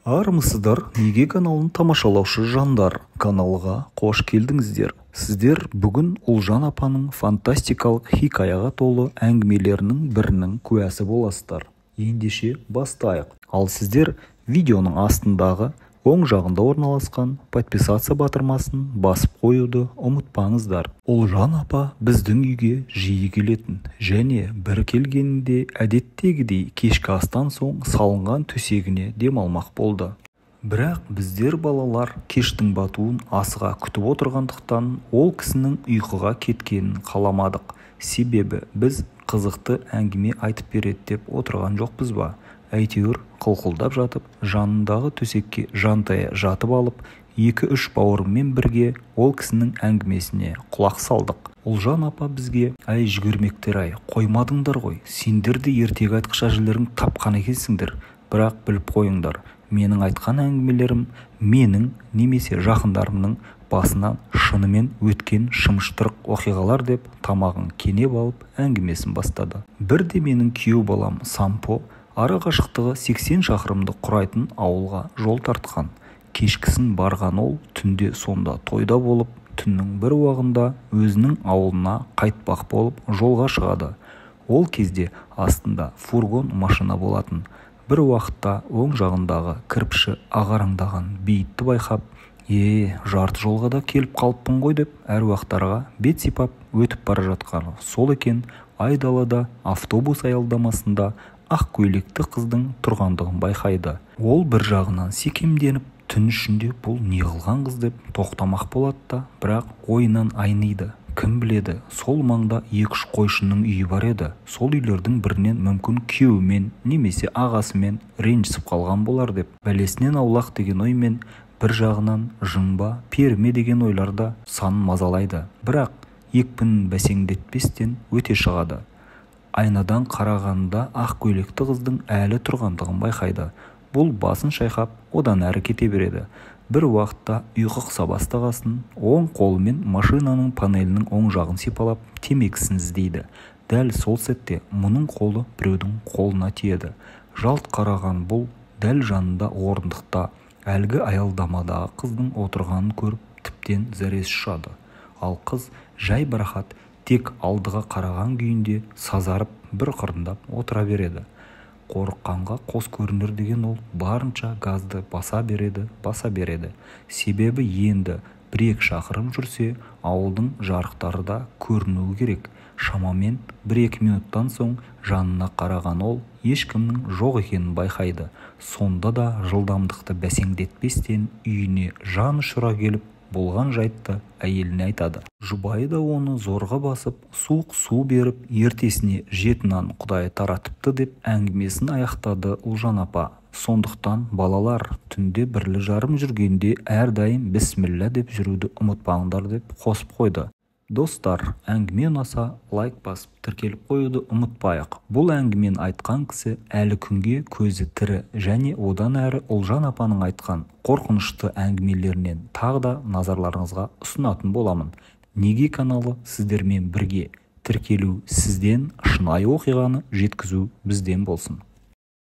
Армысыздар, неге каналын тамашалаушы жандар, каналға қош келдіңіздер. Сіздер бүгін Ұлжан апаның фантастикалық хикаяға толы әңгімелерінің бірінің куәсі боласыздар. Ендеше бастайық. Ал сіздер видеоның астындағы оң жағында орналасқан подписация батырмасын басып қоюды ұмытпаңыздар. Ұлжан апа біздің үйге жиі келетін және бір келгенінде әдеттегідей кешкі астан соң салынған төсегіне демалмақ болды. Бірақ біздер балалар кештің батуын асыға күтіп отырғандықтан ол кісінің ұйқыға кеткенін қаламадық. Себебі біз қызықты әңгіме айтып береді деп отырған жоқпыз ба? Әйтеуір қылқылдап жатып, жанындағы төсекке жантая жатып алып, 2-3 бауырымен бірге ол кісінің әңгімесіне құлақ салдық. Ұлжан апа бізге: "Әй жүгірмектер-ай, қоймадыңдар ғой, сендер де ертегі айтқыш әжелерің тапқан екенсіңдер. Бірақ біліп қойыңдар, менің айтқан әңгімелерім менің немесе жақындарымның басынан шынымен өткен шымыштырық оқиғалар" деп тамағын кенеп алып әңгімесін бастады. Бірде менің күйеу балам Сампо ара қашықтығы 80 шақырымды құрайтын ауылға жол тартқан. Кешкісін барған ол түнде сонда тойда болып, түннің бір уағында өзінің ауылына қайтпақ болып жолға шығады. Ол кезде астында фургон машина болатын. Бір уақытта оң жағындағы кірпіші ағараңдаған бейітті байқап: жарты жолға да келіп қалыппын ғой" деп әруақтарға бет сипап өтіп бара жатқаны сол екен. Айдалада автобус аялдамасында ақ көйлекті қыздың тұрғандығын байқайды. Ол бір жағынан секемденіп, түн ішінде бұл неғылған қыз деп тоқтамақ болады да, бірақ ойынан айниды. Кім біледі, сол маңда 2-3 қойшының үйі бар еді. Сол үйлердің бірінен мүмкін күйеуімен немесе ағасымен ренжісіп қалған болар деп, бәлесінен аулақ деген оймен бір жағынан жынба, періме деген ойларда сан мазалайды. Бірақ екпінін бәсеңдетпестен өте шығады. Айнадан қарағанда ақ көйлекті қыздың әлі тұрғандығын байқайды. Бұл басын шайқап, одан әрі кете береді. Бір уақытта ұйқы қыса бастағасын, оң қолымен машинаның панелінің оң жағын сипалап, темекісін іздейді. Дәл сол сәтте мұның қолы біреудің қолына тиеді. Жалт қараған бұл дәл жанында орындықта әлгі аялдамадағы қыздың отырғанын көріп, тіптен зәресі ұшады. Ал қыз жай барахат тек алдыға қараған күйінде сазарып бір қырындап отыра береді. Қорыққанға қос көрінер деген ол барынша газды баса береді. Себебі енді 1-2 шақырым жүрсе, ауылдың жарықтары да көрінуі керек. Шамамен 1-2 минуттан соң жанына қараған ол ешкімнің жоқ екенін байқайды. Сонда да жылдамдықты бәсеңдетпестен үйіне жан ұшыра келіп, болған жайтты әйеліне айтады. Жұбайы да оны зорға басып, суық су беріп, ертесіне 7 нан құдайы таратыпты деп әңгімесін аяқтады Ұлжан апа. Сондықтан балалар, түнде 1-жарым жүргенде әрдайым бісміллә деп жүруді ұмытпаңдар деп қосып қойды. Достар, әңгіме ұнаса лайк басып тіркеліп қоюды ұмытпайық. Бұл әңгімені айтқан кісі әлі күнге көзі тірі және одан әрі Ұлжан апаның айтқан қорқынышты әңгімелерінен тағы да назарларыңызға ұсынатын боламын. Неге каналы сіздермен бірге. Тіркелу сізден, шынайы оқиғаны жеткізу бізден болсын.